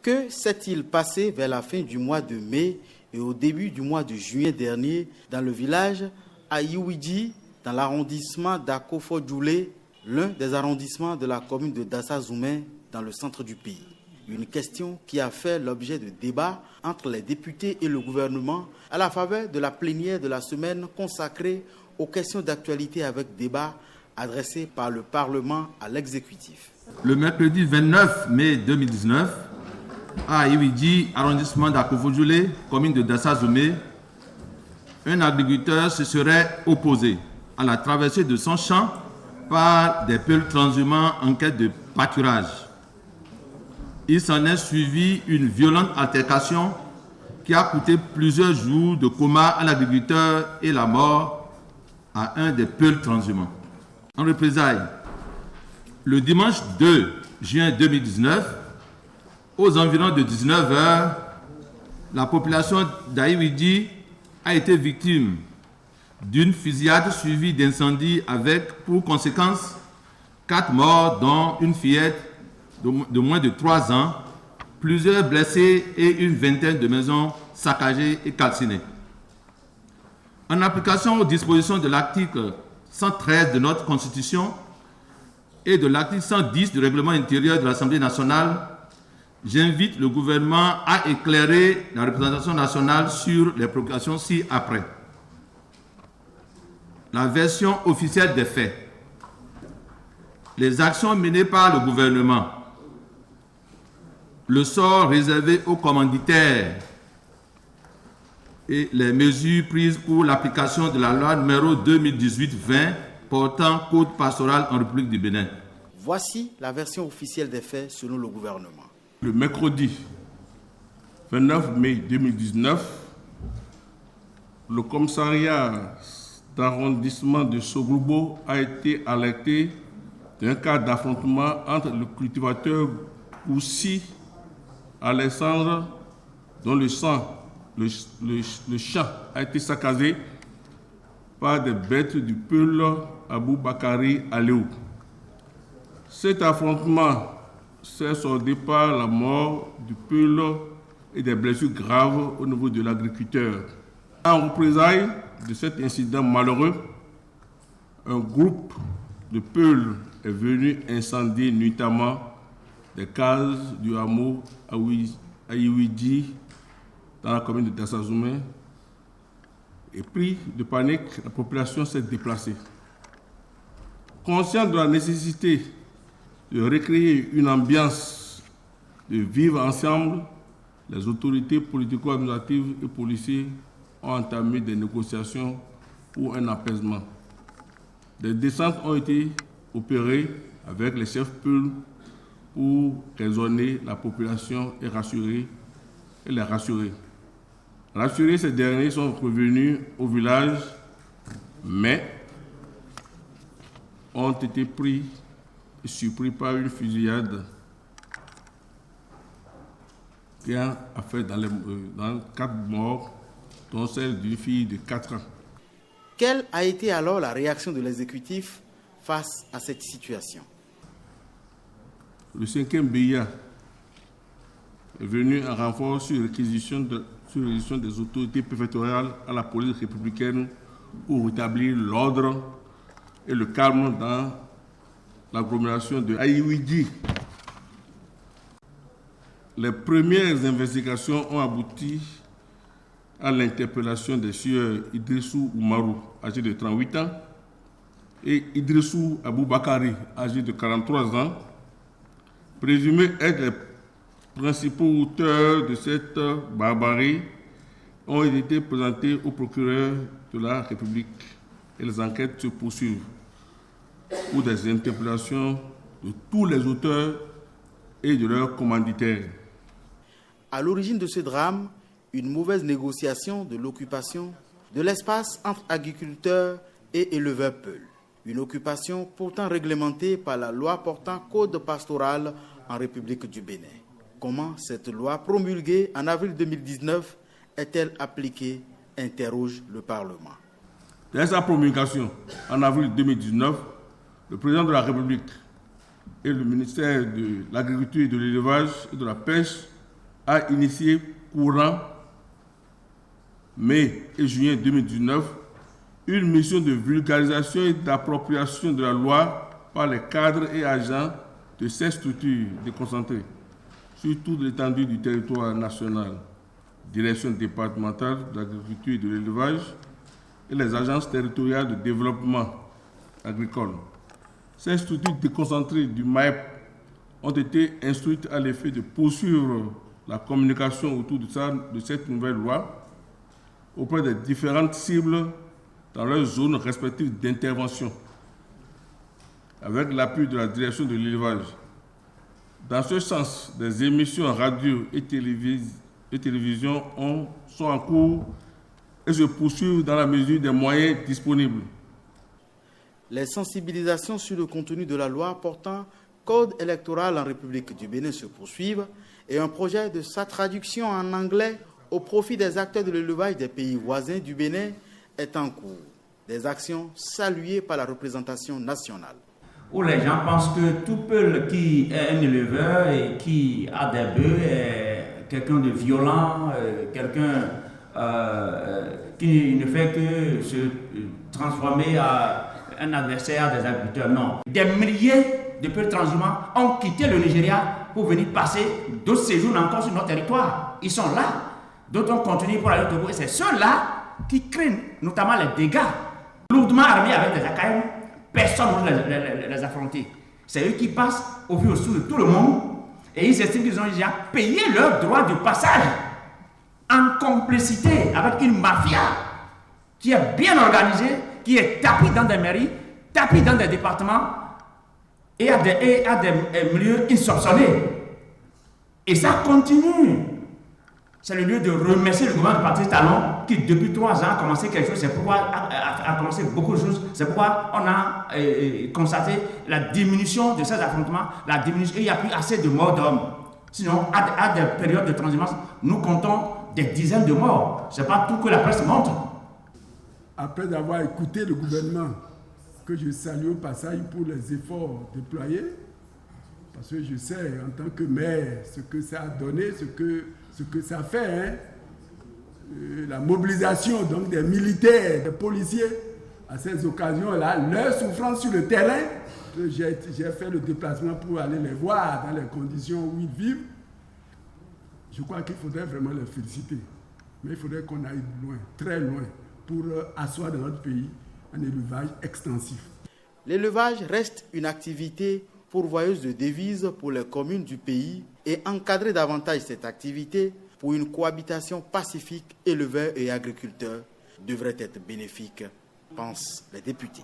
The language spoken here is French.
Que s'est-il passé vers la fin du mois de mai et au début du mois de juin dernier dans le village Ayiwidji, dans l'arrondissement d'Akofo-Djoulé, l'un des arrondissements de la commune de Dassa-Zoumé, dans le centre du pays? Une question qui a fait l'objet de débats entre les députés et le gouvernement à la faveur de la plénière de la semaine consacrée aux questions d'actualité avec débat adressé par le Parlement à l'exécutif. Le mercredi 29 mai 2019, à Ayiwidji, arrondissement d'Akofo-Djoulé, commune de Dassa-Zoumé, un agriculteur se serait opposé à la traversée de son champ par des peuls transhumants en quête de pâturage. Il s'en est suivi une violente altercation qui a coûté plusieurs jours de coma à l'agriculteur et la mort à un des peuls transhumants. En représailles, le dimanche 2 juin 2019, aux environs de 19h, la population d'Ayiwidji a été victime d'une fusillade suivie d'incendies avec pour conséquence 4 morts, dont une fillette de moins de 3 ans, plusieurs blessés et une vingtaine de maisons saccagées et calcinées. En application aux dispositions de l'article 113 de notre Constitution et de l'article 110 du règlement intérieur de l'Assemblée nationale, j'invite le gouvernement à éclairer la représentation nationale sur les préoccupations ci-après. La version officielle des faits. Les actions menées par le gouvernement. Le sort réservé aux commanditaires et les mesures prises pour l'application de la loi numéro 2018-20 portant code pastoral en République du Bénin. Voici la version officielle des faits selon le gouvernement. Le mercredi 29 mai 2019, le commissariat d'arrondissement de Sogloubo a été alerté d'un cas d'affrontement entre le cultivateur Koussi Alexandre, dont le champ a été saccagé par des bêtes du peul Abou Bakari Aléou. Cet affrontement s'est soldé par la mort du peul et des blessures graves au niveau de l'agriculteur. En représailles de cet incident malheureux, un groupe de peuls est venu incendier nuitamment des cases du hameau Ayiwidji dans la commune de Dassa-Zoumé. Et pris de panique, la population s'est déplacée. Conscient de la nécessité de recréer une ambiance de vivre ensemble, les autorités politico-administratives et policiers ont entamé des négociations pour un apaisement. Des descentes ont été opérées avec les chefs peuls pour raisonner la population et les rassurer. Rassurés, ces derniers sont revenus au village, mais ont été pris et surpris par une fusillade qui a fait dans 4 morts, dont celle d'une fille de 4 ans. Quelle a été alors la réaction de l'exécutif face à cette situation? Le 5e BIA est venu en renfort sur réquisition des autorités préfectorales à la police républicaine pour rétablir l'ordre et le calme dans l'agglomération de Ayiwidji. Les premières investigations ont abouti à l'interpellation des sieurs Idrissou Oumarou, âgé de 38 ans, et Idrissou Abou Bakari, âgé de 43 ans, présumés être les principaux auteurs de cette barbarie, ont été présentés au procureur de la République et les enquêtes se poursuivent pour des interpellations de tous les auteurs et de leurs commanditaires. À l'origine de ce drame, une mauvaise négociation de l'occupation de l'espace entre agriculteurs et éleveurs peuls. Une occupation pourtant réglementée par la loi portant code pastoral en République du Bénin. Comment cette loi promulguée en avril 2019 est-elle appliquée, interroge le Parlement. Dès sa promulgation en avril 2019, le président de la République et le ministère de l'Agriculture et de l'Élevage et de la Pêche a initié courant mai et juin 2019 une mission de vulgarisation et d'appropriation de la loi par les cadres et agents de ces structures déconcentrées sur toute l'étendue du territoire national, direction départementale de l'agriculture et de l'élevage et les agences territoriales de développement agricole. Ces structures déconcentrées du MAEP ont été instruites à l'effet de poursuivre la communication autour de cette nouvelle loi auprès des différentes cibles dans leurs zones respectives d'intervention, avec l'appui de la direction de l'élevage. Dans ce sens, des émissions radio et télévision sont en cours et se poursuivent dans la mesure des moyens disponibles. Les sensibilisations sur le contenu de la loi portant code électoral en République du Bénin se poursuivent et un projet de sa traduction en anglais au profit des acteurs de l'élevage des pays voisins du Bénin est en cours. Des actions saluées par la représentation nationale. Où les gens pensent que tout Peul qui est un éleveur et qui a des bœufs est quelqu'un de violent, quelqu'un qui ne fait que se transformer à un adversaire des agriculteurs. Non. Des milliers de Peuls transhumants ont quitté le Nigeria pour venir passer d'autres séjours encore sur notre territoire. Ils sont là. D'autres ont continué pour aller au Togo. Et c'est ceux-là qui craignent notamment les dégâts. Lourdement armés avec des AKM, personne ne les affronter. C'est eux qui passent au vu au sous de tout le monde et ils estiment qu'ils ont déjà payé leur droit de passage en complicité avec une mafia qui est bien organisée, qui est tapie dans des mairies, tapie dans des départements et à des milieux insoupçonnés. Et ça continue. C'est le lieu de remercier le gouvernement de Patrice Talon qui, depuis 3 ans, a commencé quelque chose. C'est pourquoi a commencé beaucoup de choses. C'est pourquoi on a constaté la diminution de ces affrontements. La diminution, il n'y a plus assez de morts d'hommes. Sinon, à des périodes de transhumance, nous comptons des dizaines de morts. Ce n'est pas tout que la presse montre. Après avoir écouté le gouvernement, que je salue au passage pour les efforts déployés, parce que je sais, en tant que maire, ce que ça a donné, ce que ça fait, la mobilisation donc des militaires, des policiers, à ces occasions-là, leur souffrance sur le terrain, j'ai fait le déplacement pour aller les voir dans les conditions où ils vivent. Je crois qu'il faudrait vraiment les féliciter. Mais il faudrait qu'on aille loin, très loin, pour asseoir dans notre pays un élevage extensif. L'élevage reste une activité pourvoyeuse de devises pour les communes du pays et encadrer davantage cette activité pour une cohabitation pacifique éleveurs et agriculteurs devrait être bénéfique, pensent les députés.